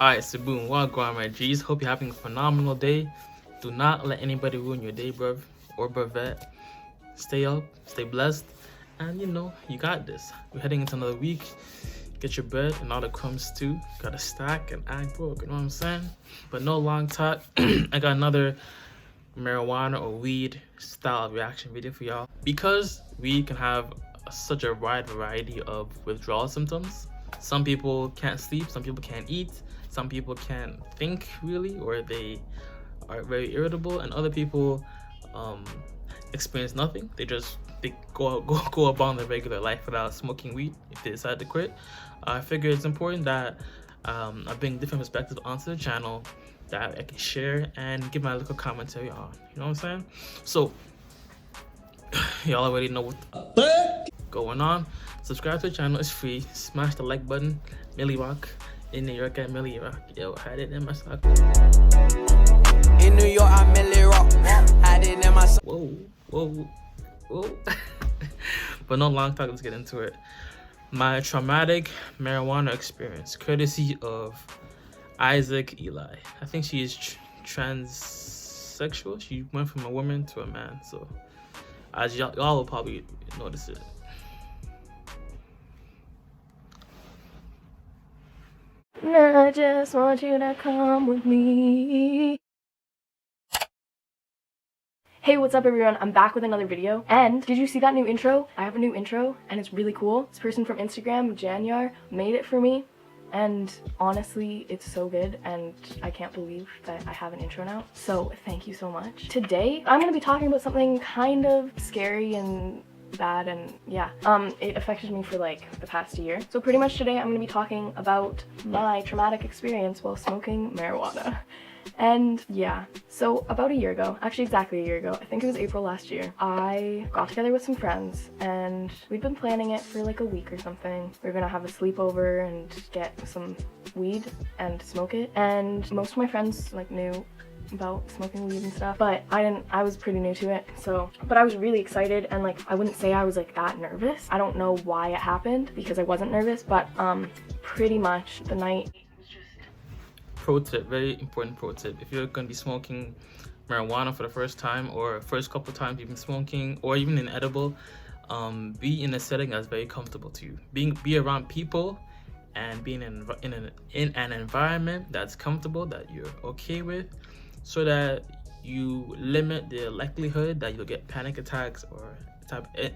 Alright, so boom, what going on, my G's? Hope you're having a phenomenal day. Do not let anybody ruin your day, bruv or bruvette. Stay up, stay blessed, and you got this. We're heading into another week. Get your bread and all the crumbs too. Gotta stack and act broke, you know what I'm saying? But no long talk. I got another marijuana or weed style reaction video for y'all. Because weed can have such a wide variety of withdrawal symptoms. Some people can't sleep, some people can't eat, some people can't think really, or they are very irritable, and other people experience nothing. They go about their regular life without smoking weed if they decide to quit. I figure it's important that I bring different perspectives onto the channel that I can share and give my little commentary on. You know what I'm saying? So y'all already know what's going on. Subscribe to the channel, it's free. Smash the like button. Millie Rock in New York at Millie Rock. Yo, had it in my sock. In New York, I'm Millie Rock. Had it in my sock. Whoa. But no long talk, let's get into it. My traumatic marijuana experience, courtesy of Isaac Eli. I think she is transsexual. She went from a woman to a man, so as y'all will probably notice it. I just want you to come with me. Hey, what's up everyone? I'm back with another video. And did you see that new intro? I have a new intro and it's really cool. This person from Instagram, Janyar, made it for me. And honestly, it's so good and I can't believe that I have an intro now. So thank you so much. Today, I'm gonna be talking about something kind of scary and bad, and yeah, it affected me for like the past year. So pretty much today I'm gonna be talking about my traumatic experience while smoking marijuana. And yeah, so about a year ago, actually exactly a year ago, I think it was April last year, I got together with some friends and we'd been planning it for like a week or something. We were gonna have a sleepover and get some weed and smoke it, and most of my friends like knew about smoking weed and stuff, but I didn't. I was pretty new to it, but I was really excited, and like I wouldn't say I was like that nervous. I don't know why it happened because I wasn't nervous, but pretty much the night was just... Pro tip, very important pro tip. If you're gonna be smoking marijuana for the first time, or first couple times you've been smoking, or even an edible, be in a setting that's very comfortable to you. Be around people and being in an environment that's comfortable, that you're okay with, so that you limit the likelihood that you'll get panic attacks or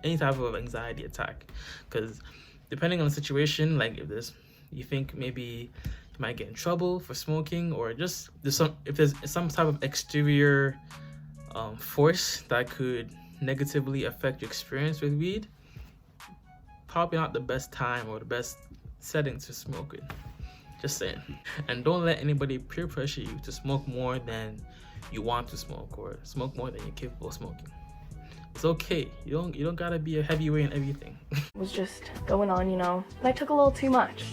any type of anxiety attack. Because depending on the situation, like if you think maybe you might get in trouble for smoking, or just if there's some type of exterior force that could negatively affect your experience with weed, probably not the best time or the best setting to smoke it. Just saying. And don't let anybody peer pressure you to smoke more than you want to smoke, or smoke more than you're capable of smoking. It's okay. You don't gotta be a heavyweight in everything. was just going on, you know. And I took a little too much.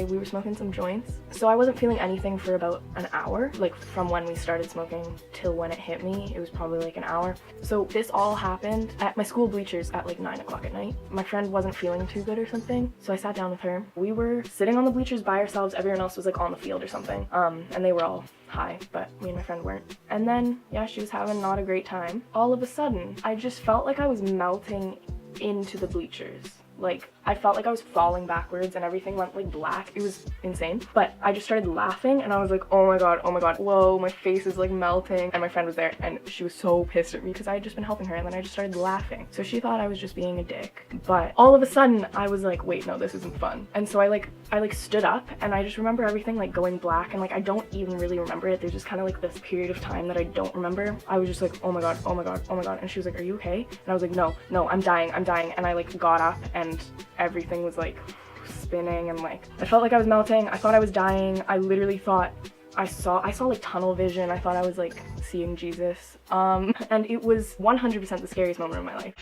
We were smoking some joints, so I wasn't feeling anything for about an hour. Like from when we started smoking till when it hit me, it was probably like an hour. So this all happened at my school bleachers at like 9 o'clock at night. My friend wasn't feeling too good or something, so I sat down with her. We were sitting on the bleachers by ourselves. Everyone else was like on the field or something, and they were all high, but me and my friend weren't. And then, yeah, she was having not a great time. All of a sudden, I just felt like I was melting into the bleachers. Like, I felt like I was falling backwards and everything went like black. It was insane. But I just started laughing and I was like, oh my god, whoa, my face is like melting. And my friend was there and she was so pissed at me because I had just been helping her, and then I just started laughing. So she thought I was just being a dick. But all of a sudden I was like, wait, no, this isn't fun. And so I stood up, and I just remember everything like going black, and like I don't even really remember it. There's just kind of like this period of time that I don't remember. I was just like, oh my god. And she was like, are you okay? And I was like, no, I'm dying. And I like got up and everything was like spinning, and like I felt like I was melting. I thought I was dying. I literally thought I saw like tunnel vision. I thought I was like seeing Jesus. And it was 100% the scariest moment of my life.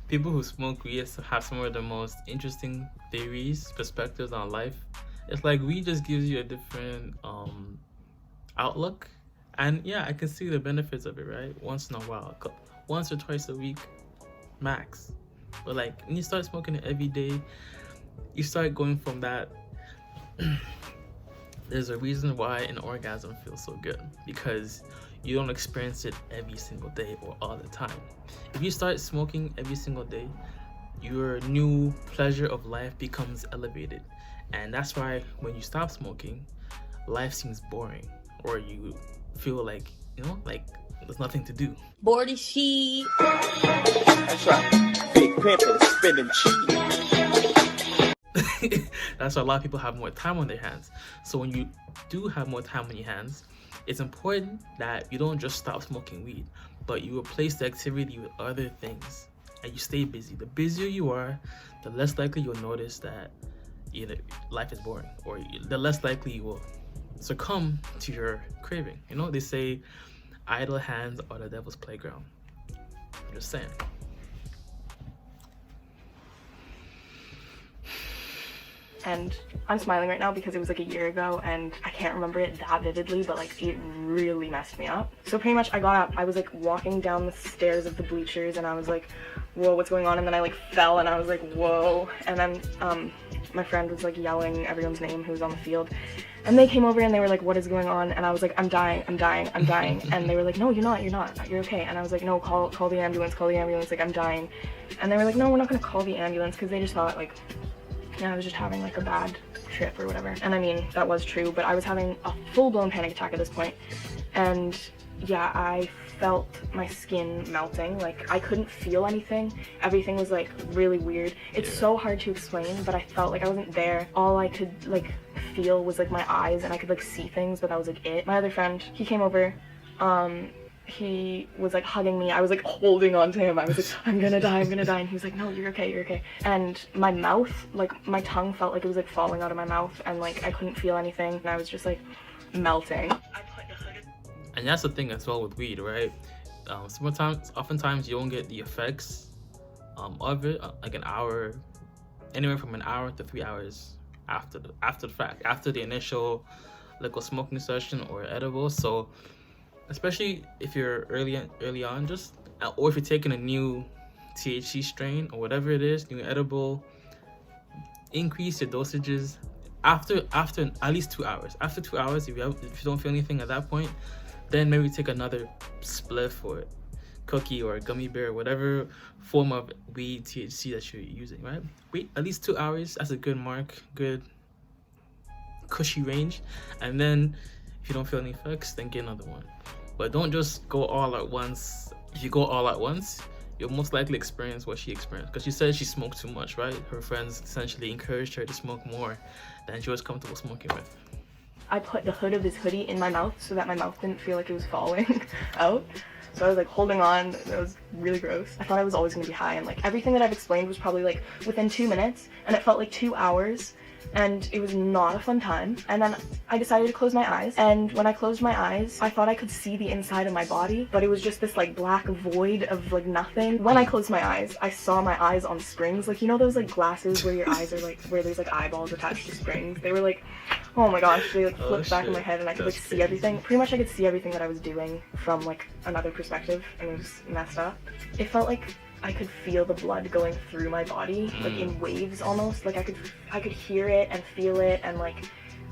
People who smoke weed have some of the most interesting theories, perspectives on life. It's like weed just gives you a different outlook, and yeah, I can see the benefits of it, right? Once in a while, once or twice a week max. But like when you start smoking it every day, you start going from that there's a reason why an orgasm feels so good, because you don't experience it every single day or all the time. If you start smoking every single day, your new pleasure of life becomes elevated, and that's why when you stop smoking, life seems boring, or you feel like, you know, like there's nothing to do. Boardy sheet. That's right. Big pimpin', spinning cheese. That's why a lot of people have more time on their hands. So when you do have more time on your hands, it's important that you don't just stop smoking weed, but you replace the activity with other things, and you stay busy. The busier you are, the less likely you'll notice that either life is boring, or the less likely you will succumb to your craving. You know, they say idle hands are the devil's playground. I'm just saying. And I'm smiling right now because it was like a year ago and I can't remember it that vividly, but like it really messed me up. So pretty much I got up, I was like walking down the stairs of the bleachers and I was like, whoa, what's going on? And then I like fell and I was like, whoa. And then my friend was like yelling everyone's name who was on the field. And they came over and they were like, what is going on? And I was like, I'm dying. And they were like, no, you're not, you're okay. And I was like, no, call the ambulance, like I'm dying. And they were like, no, we're not gonna call the ambulance, because they just thought like, I was just having like a bad trip or whatever. And I mean, that was true, but I was having a full-blown panic attack at this point. And yeah, I felt my skin melting. Like I couldn't feel anything. Everything was like really weird. It's so hard to explain, but I felt like I wasn't there. All I could like feel was like my eyes, and I could like see things, but that was like it. My other friend, he came over. He was like hugging me. I was like holding on to him. I was like, I'm gonna die. And he was like, no, you're okay. And my mouth, like my tongue felt like it was like falling out of my mouth, and like I couldn't feel anything. And I was just like melting. And that's the thing as well with weed, right? Oftentimes you don't get the effects of it like an hour, anywhere from an hour to 3 hours after the fact, after the initial liquid smoking session or edible. So especially if you're early on, just, or if you're taking a new THC strain or whatever it is, new edible, increase your dosages after at least 2 hours. After 2 hours, if you don't feel anything at that point, then maybe take another spliff or cookie or gummy bear or whatever form of weed THC that you're using, right? Wait at least 2 hours. That's a good mark, good cushy range. And then if you don't feel any effects, then get another one. But don't just go all at once. If you go all at once, you'll most likely experience what she experienced, because she said she smoked too much, right? Her friends essentially encouraged her to smoke more than she was comfortable smoking with. I put the hood of this hoodie in my mouth so that my mouth didn't feel like it was falling out. So I was like holding on. That was really gross. I thought I was always gonna be high, and like everything that I've explained was probably like within 2 minutes, and it felt like 2 hours. And it was not a fun time. And then I decided to close my eyes, and when I closed my eyes, I thought I could see the inside of my body, but it was just this like black void of like nothing. When I closed my eyes, I saw my eyes on springs, like, you know those like glasses where your eyes are like, where there's like eyeballs attached to springs. They were like, oh my gosh, they like flipped back in my head, and I could like see everything. Pretty much I could see everything that I was doing from like another perspective, and it was messed up. It felt like I could feel the blood going through my body, like in waves almost. Like I could hear it and feel it, and like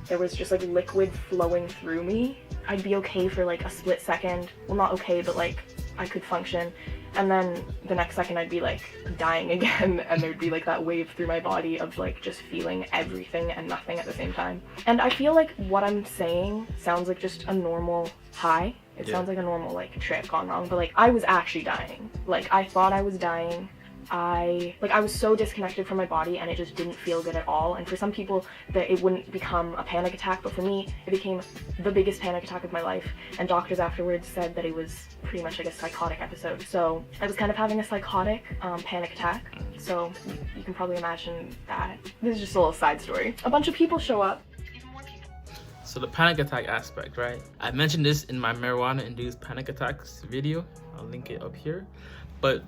there was just like liquid flowing through me. I'd be okay for like a split second. Well, not okay, but like I could function. And then the next second I'd be like dying again, and there'd be like that wave through my body of like just feeling everything and nothing at the same time. And I feel like what I'm saying sounds like just a normal high. It sounds like a normal like trip gone wrong, but like I was actually dying. Like I thought I was dying. I was so disconnected from my body, and it just didn't feel good at all. And for some people that it wouldn't become a panic attack, but for me it became the biggest panic attack of my life, and doctors afterwards said that it was pretty much like a psychotic episode. So I was kind of having a psychotic panic attack, so you can probably imagine that. This is just a little side story. A bunch of people show up. So the panic attack aspect, right? I mentioned this in my marijuana-induced panic attacks video. I'll link it up here. But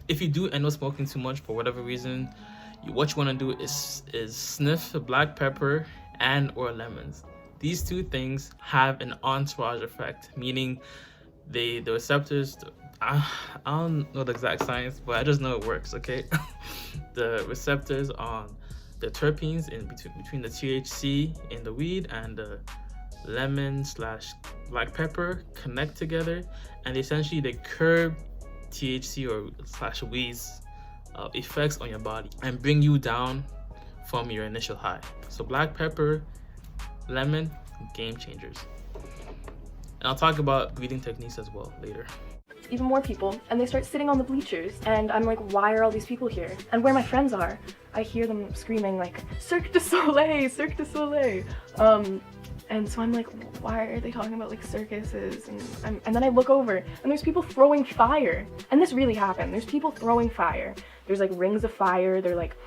if you do end up smoking too much for whatever reason, what you want to do is sniff black pepper and or lemons. These two things have an entourage effect, meaning the receptors, I don't know the exact science, but I just know it works, okay? The receptors on the terpenes in between the THC in the weed and the lemon / black pepper connect together, and essentially they curb THC or / weed's effects on your body and bring you down from your initial high. So black pepper, lemon, game changers. And I'll talk about breathing techniques as well later. Even more people, and they start sitting on the bleachers, and I'm like, why are all these people here? And where my friends are, I hear them screaming like, Cirque du Soleil, Cirque du Soleil. And so I'm like, why are they talking about like circuses? And then I look over, and there's people throwing fire. And this really happened. There's people throwing fire. There's like rings of fire. They're like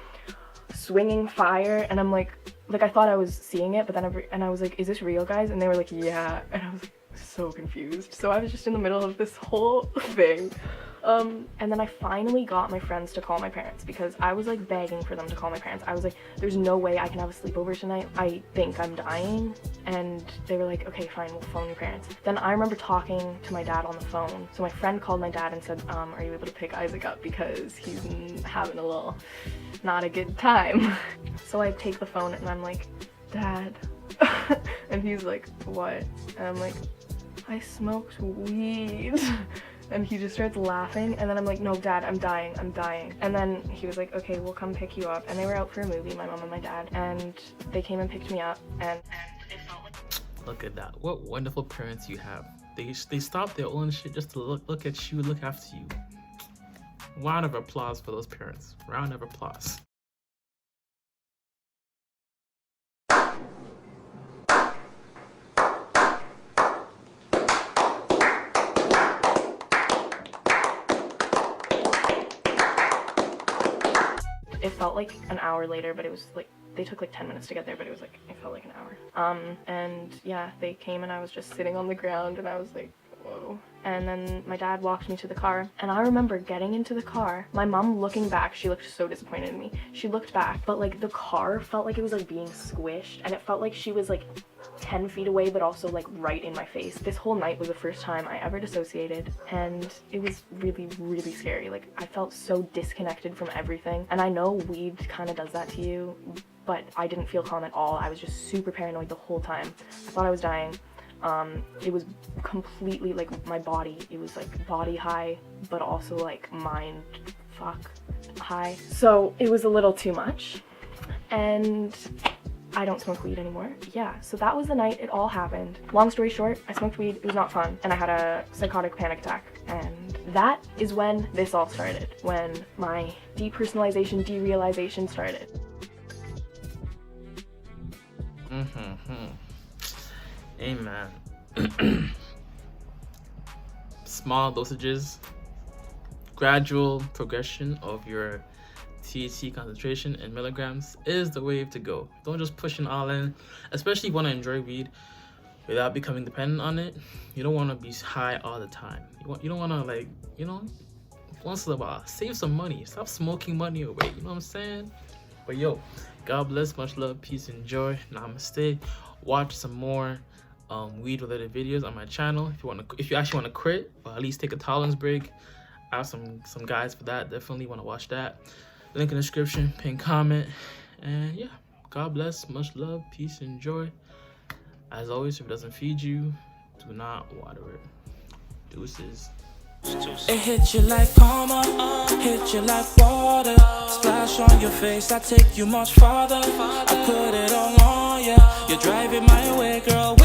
swinging fire, and I'm like I thought I was seeing it, but then I was like, is this real, guys? And they were like, yeah. And I was like, so confused. So I was just in the middle of this whole thing. And then I finally got my friends to call my parents, because I was like begging for them to call my parents. I was like, there's no way I can have a sleepover tonight. I think I'm dying. And they were like, okay, fine, we'll phone your parents. Then I remember talking to my dad on the phone. So my friend called my dad and said, are you able to pick Isaac up, because he's having a little not a good time. So I take the phone and I'm like, Dad. And he's like, what? And I'm like, I smoked weed. And he just starts laughing, and then I'm like, no, Dad, I'm dying. And then he was like, okay, we'll come pick you up. And they were out for a movie, my mom and my dad, and they came and picked me up, and it felt like... Look at that. What wonderful parents you have. They stop their own shit just to look at you, look after you. Round of applause for those parents. Round of applause. It felt like an hour later, but it was like, they took like 10 minutes to get there, but it was like, it felt like an hour. And yeah, they came and I was just sitting on the ground, and I was like, whoa. And then my dad walked me to the car, and I remember getting into the car, my mom looking back, she looked so disappointed in me. She looked back, but like the car felt like it was like being squished, and it felt like she was like 10 feet away, but also like right in my face. This whole night was the first time I ever dissociated, and it was really, really scary. Like, I felt so disconnected from everything, and I know weed kind of does that to you, but I didn't feel calm at all. I was just super paranoid the whole time. I thought I was dying. It was completely like my body, it was like body high, but also like mind fuck high. So it was a little too much, and I don't smoke weed anymore. Yeah, so that was the night it all happened. Long story short, I smoked weed, it was not fun, and I had a psychotic panic attack. And that is when this all started, when my depersonalization, derealization started. Amen. Small dosages, gradual progression of your THC concentration in milligrams is the way to go. Don't just push it all in, especially if you want to enjoy weed without becoming dependent on it. You don't want to be high all the time. You don't want to, like, you know, once in a while, save some money. Stop smoking money away. You know what I'm saying? But yo, God bless, much love, peace, and joy. Namaste. Watch some more weed related videos on my channel if you actually want to quit, or at least take a tolerance break. I have some guides for that. Definitely want to watch that. Link in the description, pin comment, and yeah, God bless, much love, peace, and joy. As always, if it doesn't feed you, do not water it. Deuces. It hit you like karma, hit you like water. Splash on your face, I take you much farther. I put it all on ya. You're driving my way, girl.